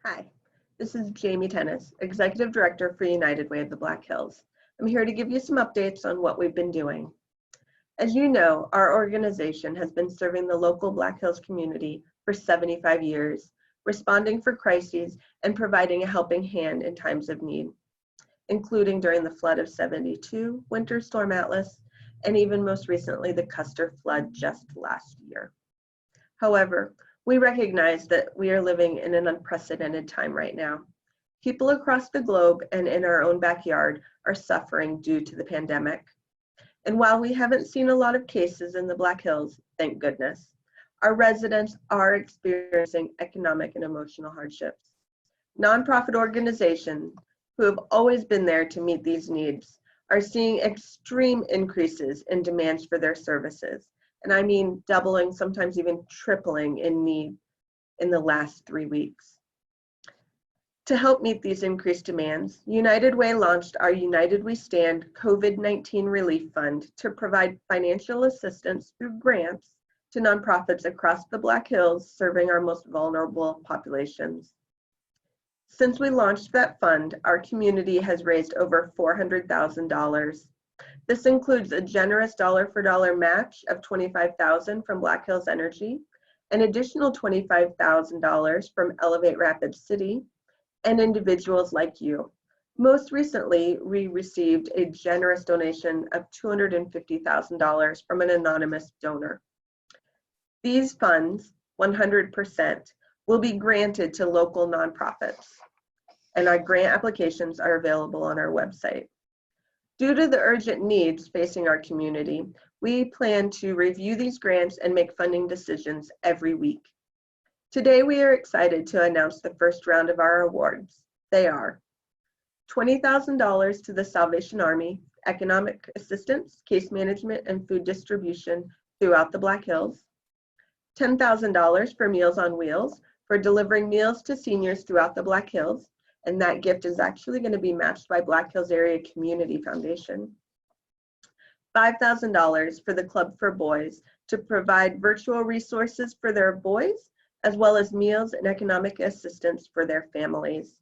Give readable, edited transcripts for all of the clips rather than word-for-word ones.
Hi, this is Jamie Tennis, Executive Director for United Way of the Black Hills. I'm here to give you some updates on what we've been doing. As you know, our organization has been serving the local Black Hills community for 75 years, responding for crises and providing a helping hand in times of need, including during the flood of '72, Winter Storm Atlas, and even most recently the Custer flood just last year. However, we recognize that we are living in an unprecedented time right now. People across the globe and in our own backyard are suffering due to the pandemic. And while we haven't seen a lot of cases in the Black Hills, thank goodness, our residents are experiencing economic and emotional hardships. Nonprofit organizations who have always been there to meet these needs are seeing extreme increases in demands for their services. And I mean doubling, sometimes even tripling in need in the last 3 weeks. To help meet these increased demands, United Way launched our United We Stand COVID-19 Relief Fund to provide financial assistance through grants to nonprofits across the Black Hills serving our most vulnerable populations. Since we launched that fund, our community has raised over $400,000. This includes a generous dollar-for-dollar match of $25,000 from Black Hills Energy, an additional $25,000 from Elevate Rapid City, and individuals like you. Most recently, we received a generous donation of $250,000 from an anonymous donor. These funds, 100%, will be granted to local nonprofits, and our grant applications are available on our website. Due to the urgent needs facing our community, we plan to review these grants and make funding decisions every week. Today, we are excited to announce the first round of our awards. They are $20,000 to the Salvation Army, economic assistance, case management, and food distribution throughout the Black Hills, $10,000 for Meals on Wheels for delivering meals to seniors throughout the Black Hills, and that gift is actually going to be matched by Black Hills Area Community Foundation. $5,000 for the Club for Boys to provide virtual resources for their boys, as well as meals and economic assistance for their families.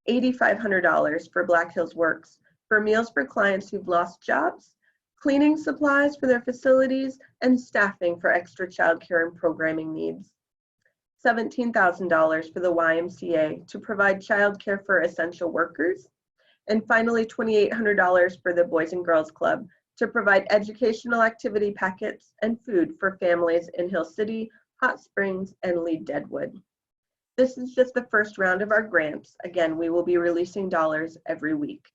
$8,500 for Black Hills Works for meals for clients who've lost jobs, cleaning supplies for their facilities, and staffing for extra childcare and programming needs. $17,000 for the YMCA to provide childcare for essential workers. And finally, $2,800 for the Boys and Girls Club to provide educational activity packets and food for families in Hill City, Hot Springs, and Lee Deadwood. This is just the first round of our grants. Again, we will be releasing dollars every week.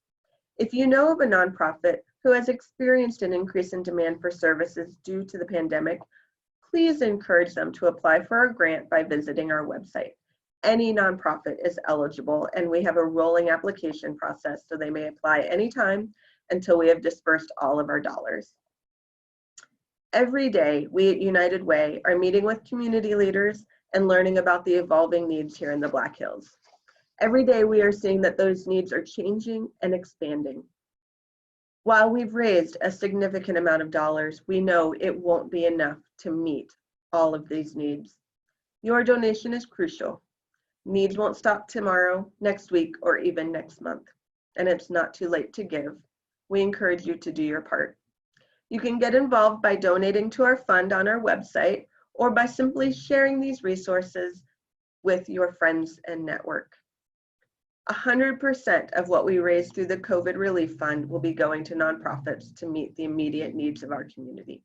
If you know of a nonprofit who has experienced an increase in demand for services due to the pandemic, please encourage them to apply for a grant by visiting our website. Any nonprofit is eligible, and we have a rolling application process, so they may apply anytime until we have dispersed all of our dollars. Every day, we at United Way are meeting with community leaders and learning about the evolving needs here in the Black Hills. Every day, we are seeing that those needs are changing and expanding. While we've raised a significant amount of dollars, we know it won't be enough to meet all of these needs. Your donation is crucial. Needs won't stop tomorrow, next week, or even next month, and it's not too late to give. We encourage you to do your part. You can get involved by donating to our fund on our website or by simply sharing these resources with your friends and network. 100% of what we raise through the COVID Relief Fund will be going to nonprofits to meet the immediate needs of our community.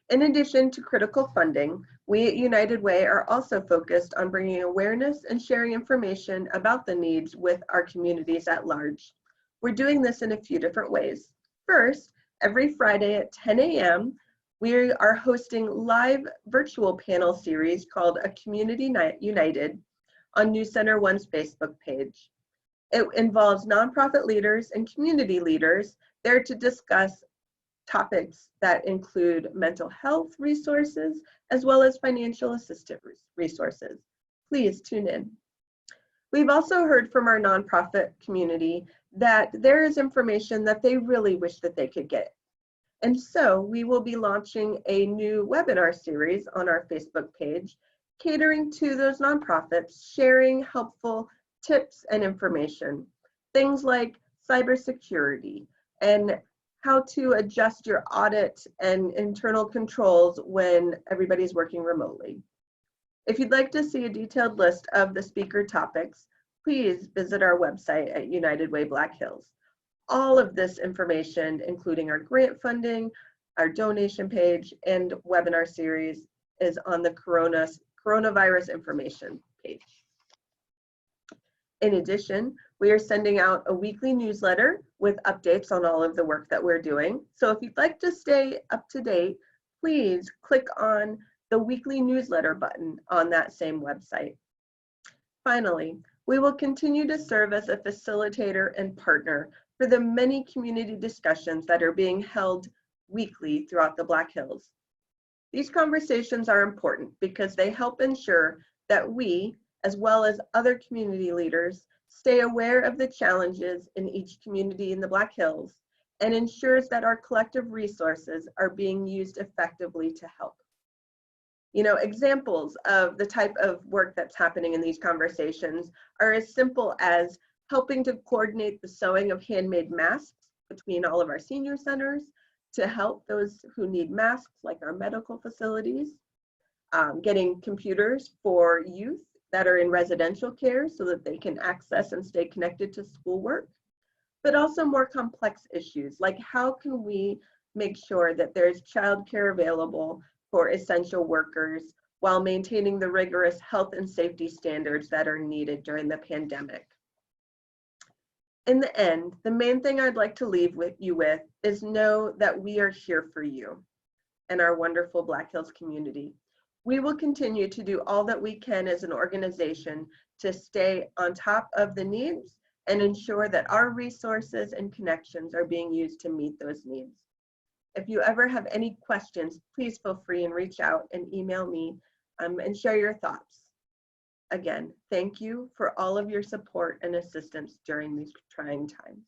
In addition to critical funding, we at United Way are also focused on bringing awareness and sharing information about the needs with our communities at large. We're doing this in a few different ways. First, every Friday at 10 a.m., we are hosting live virtual panel series called A Community Night United on News Center One's Facebook page. It involves nonprofit leaders and community leaders there to discuss topics that include mental health resources as well as financial assistance resources. Please tune in. We've also heard from our nonprofit community that there is information that they really wish that they could get. And so we will be launching a new webinar series on our Facebook page catering to those nonprofits, sharing helpful tips and information. Things like cybersecurity and how to adjust your audit and internal controls when everybody's working remotely. If you'd like to see a detailed list of the speaker topics, please visit our website at United Way Black Hills. All of this information, including our grant funding, our donation page, and webinar series, is on the coronavirus information page. In addition, we are sending out a weekly newsletter with updates on all of the work that we're doing. So if you'd like to stay up to date, please click on the weekly newsletter button on that same website. Finally, we will continue to serve as a facilitator and partner for the many community discussions that are being held weekly throughout the Black Hills. These conversations are important because they help ensure that we, as well as other community leaders, stay aware of the challenges in each community in the Black Hills and ensures that our collective resources are being used effectively to help. You know, examples of the type of work that's happening in these conversations are as simple as helping to coordinate the sewing of handmade masks between all of our senior centers to help those who need masks, like our medical facilities, getting computers for youth that are in residential care so that they can access and stay connected to schoolwork, but also more complex issues like how can we make sure that there's childcare available for essential workers while maintaining the rigorous health and safety standards that are needed during the pandemic. In the end, the main thing I'd like to leave you with is know that we are here for you and our wonderful Black Hills community. We will continue to do all that we can as an organization to stay on top of the needs and ensure that our resources and connections are being used to meet those needs. If you ever have any questions, please feel free and reach out and email me and share your thoughts. Again, thank you for all of your support and assistance during these trying times.